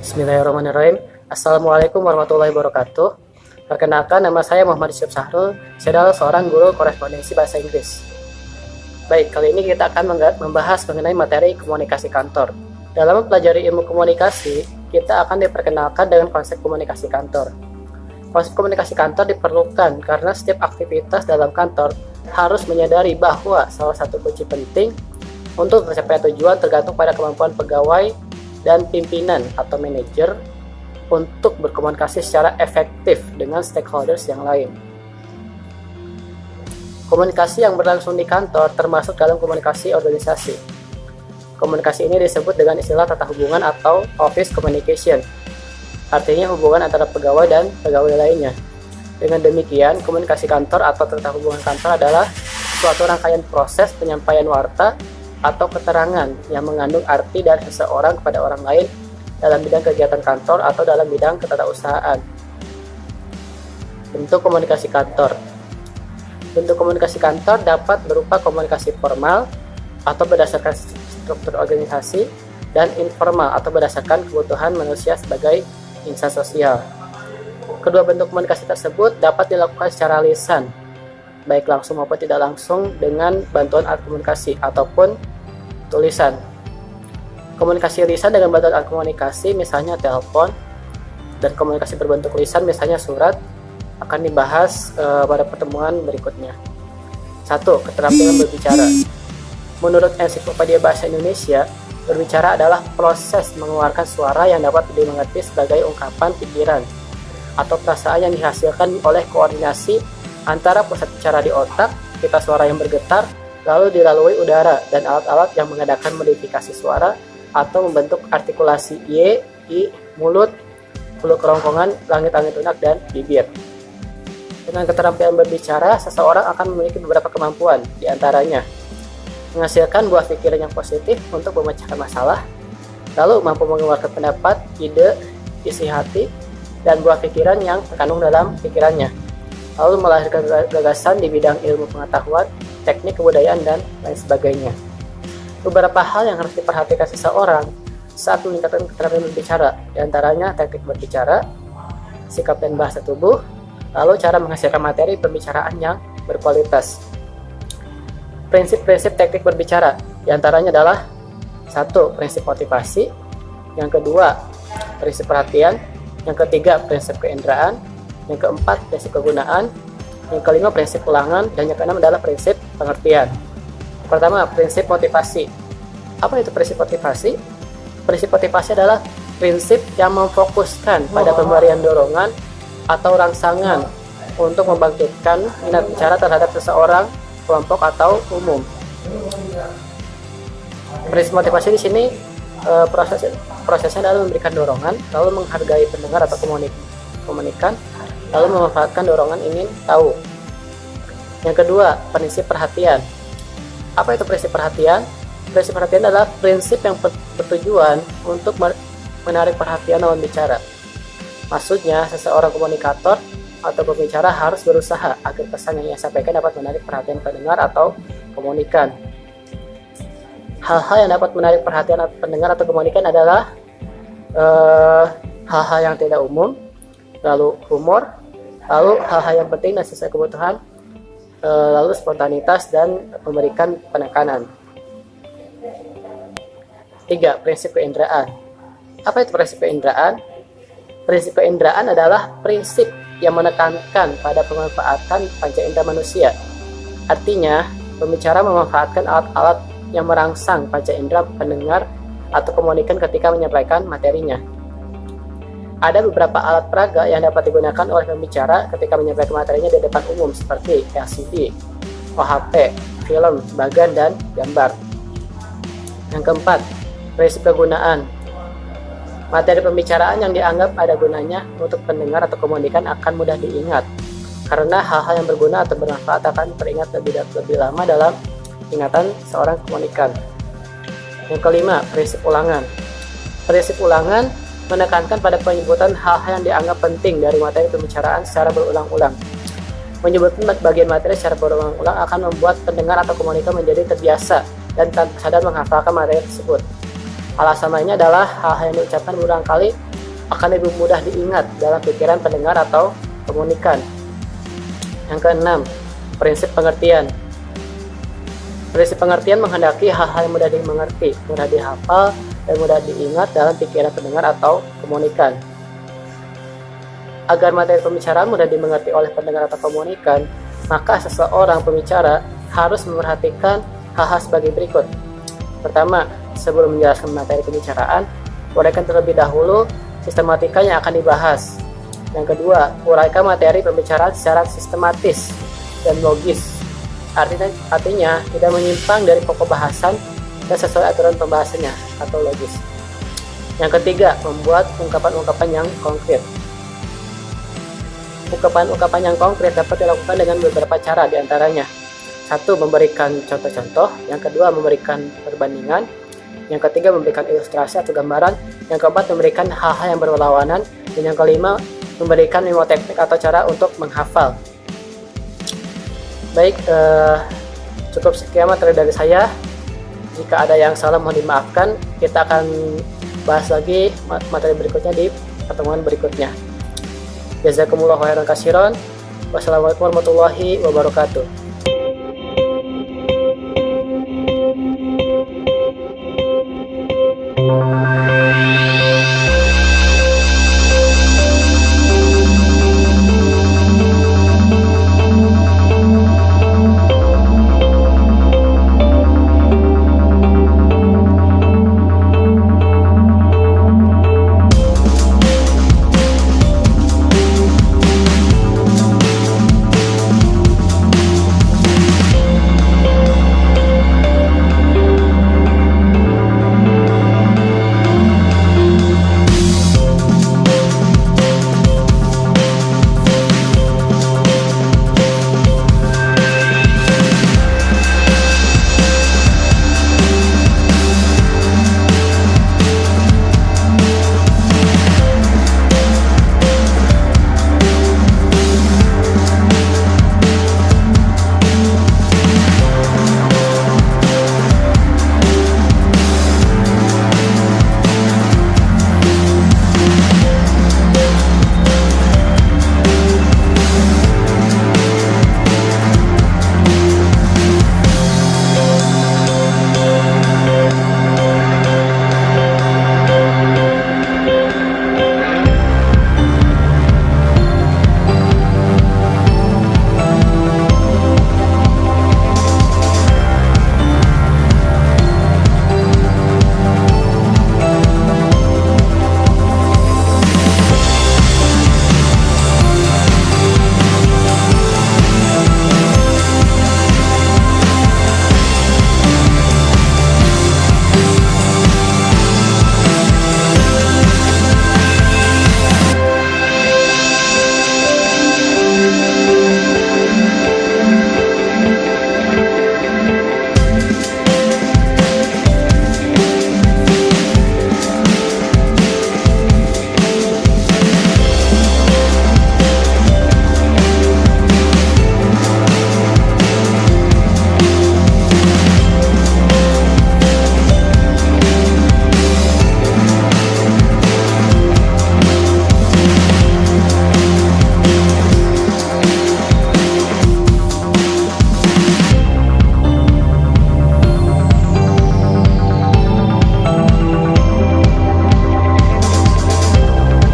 Bismillahirrahmanirrahim. Assalamualaikum warahmatullahi wabarakatuh. Perkenalkan, nama saya Muhammad Yusuf Sahrul. Saya adalah seorang guru korespondensi bahasa Inggris. Baik, kali ini kita akan membahas mengenai materi komunikasi kantor. Dalam mempelajari ilmu komunikasi, kita akan diperkenalkan dengan konsep komunikasi kantor. Konsep komunikasi kantor diperlukan karena setiap aktivitas dalam kantor harus menyadari bahwa salah satu kunci penting untuk mencapai tujuan tergantung pada kemampuan pegawai dan pimpinan atau manajer untuk berkomunikasi secara efektif dengan stakeholders yang lain. Komunikasi yang berlangsung di kantor termasuk dalam komunikasi organisasi. Komunikasi ini disebut dengan istilah tata hubungan atau office communication. Artinya hubungan antara pegawai dan pegawai lainnya. Dengan demikian, komunikasi kantor atau tata hubungan kantor adalah suatu rangkaian proses penyampaian warta atau keterangan yang mengandung arti dari seseorang kepada orang lain dalam bidang kegiatan kantor atau dalam bidang ketatausahaan. Bentuk komunikasi kantor. Bentuk komunikasi kantor dapat berupa komunikasi formal atau berdasarkan struktur organisasi dan informal atau berdasarkan kebutuhan manusia sebagai insan sosial. Kedua bentuk komunikasi tersebut dapat dilakukan secara lisan, baik langsung maupun tidak langsung dengan bantuan alat komunikasi ataupun tulisan. Komunikasi lisan dengan bantuan alat komunikasi misalnya telepon, dan komunikasi berbentuk lisan misalnya surat akan dibahas pada pertemuan berikutnya. 1. Keterampilan berbicara. Menurut Ensiklopedia Bahasa Indonesia, berbicara adalah proses mengeluarkan suara yang dapat dimengerti sebagai ungkapan pikiran atau perasaan yang dihasilkan oleh koordinasi antara pusat bicara di otak, pita suara yang bergetar, lalu dilalui udara dan alat-alat yang mengadakan modifikasi suara atau membentuk artikulasi y, i, mulut, bulu kerongkongan, langit-langit lunak, dan bibir. Dengan keterampilan berbicara, seseorang akan memiliki beberapa kemampuan, diantaranya menghasilkan buah pikiran yang positif untuk memecahkan masalah, lalu mampu mengeluarkan pendapat, ide, isi hati, dan buah pikiran yang terkandung dalam pikirannya, lalu melahirkan gagasan di bidang ilmu pengetahuan, teknik kebudayaan, dan lain sebagainya. Beberapa hal yang harus diperhatikan seseorang saat meningkatkan keterampilan berbicara, diantaranya teknik berbicara, sikap dan bahasa tubuh, lalu cara menghasilkan materi pembicaraan yang berkualitas. Prinsip-prinsip teknik berbicara, diantaranya adalah 1. Prinsip motivasi, yang kedua, prinsip perhatian, yang ketiga, prinsip keinderaan, yang keempat, prinsip kegunaan, yang kelima, prinsip ulangan, dan yang keenam adalah prinsip pengertian. Pertama, prinsip motivasi. Apa itu prinsip motivasi? Prinsip motivasi adalah prinsip yang memfokuskan pada pemberian dorongan atau rangsangan untuk membangkitkan minat bicara terhadap seseorang, kelompok, atau umum. Prinsip motivasi di sini prosesnya adalah memberikan dorongan, lalu menghargai pendengar atau komunikan, lalu memanfaatkan dorongan ingin tahu. Yang kedua, prinsip perhatian. Apa itu prinsip perhatian? Prinsip perhatian adalah prinsip yang bertujuan untuk menarik perhatian lawan bicara. Maksudnya, seseorang komunikator atau pembicara harus berusaha agar pesan yang ia sampaikan dapat menarik perhatian pendengar atau komunikan. Hal-hal yang dapat menarik perhatian pendengar atau komunikan adalah hal-hal yang tidak umum, lalu humor, lalu hal-hal yang penting dan sesuai kebutuhan, lalu spontanitas dan memberikan penekanan. 3. Prinsip keinderaan. Apa itu prinsip keinderaan? Prinsip keinderaan adalah prinsip yang menekankan pada pemanfaatan panca indera manusia. Artinya, pembicara memanfaatkan alat-alat yang merangsang panca indera pendengar atau komunikan ketika menyampaikan materinya. Ada beberapa alat peraga yang dapat digunakan oleh pembicara ketika menyampaikan materinya di depan umum seperti LCD, OHP, film, bagan, dan gambar. Yang keempat, prinsip kegunaan. Materi pembicaraan yang dianggap ada gunanya untuk pendengar atau komunikan akan mudah diingat, karena hal-hal yang berguna atau bermanfaat akan teringat lebih lama dalam ingatan seorang komunikan. Yang kelima, prinsip ulangan. Prinsip ulangan menekankan pada penyebutan hal-hal yang dianggap penting dari materi pembicaraan secara berulang-ulang. Menyebutkan bagian materi secara berulang-ulang akan membuat pendengar atau komunikan menjadi terbiasa dan tanpa sadar menghafalkan materi tersebut. Alasan lainnya adalah hal-hal yang diucapkan berulang kali akan lebih mudah diingat dalam pikiran pendengar atau komunikan. Yang keenam, prinsip pengertian. Prinsip pengertian menghendaki hal-hal yang mudah dimengerti, mudah dihafal, dan mudah diingat dalam pikiran pendengar atau komunikan. Agar materi pembicaraan mudah dimengerti oleh pendengar atau komunikan, maka seseorang pembicara harus memperhatikan hal-hal sebagai berikut. Pertama, sebelum menjelaskan materi pembicaraan, uraikan terlebih dahulu sistematika yang akan dibahas. Yang kedua, uraikan materi pembicaraan secara sistematis dan logis. Artinya tidak menyimpang dari pokok bahasan dan sesuai aturan pembahasannya atau logis. Yang ketiga, membuat ungkapan-ungkapan yang konkret. Ungkapan-ungkapan yang konkret dapat dilakukan dengan beberapa cara, diantaranya: 1. Memberikan contoh-contoh. Yang kedua, memberikan perbandingan. Yang ketiga, memberikan ilustrasi atau gambaran. Yang keempat, memberikan hal-hal yang berlawanan. Dan yang kelima, memberikan mnemoteknik atau cara untuk menghafal. Baik, cukup sekian materi dari saya. Jika ada yang salah mohon dimaafkan. Kita akan bahas lagi materi berikutnya di pertemuan berikutnya. Jazakumullahu khairan katsiran. Wassalamualaikum warahmatullahi wabarakatuh.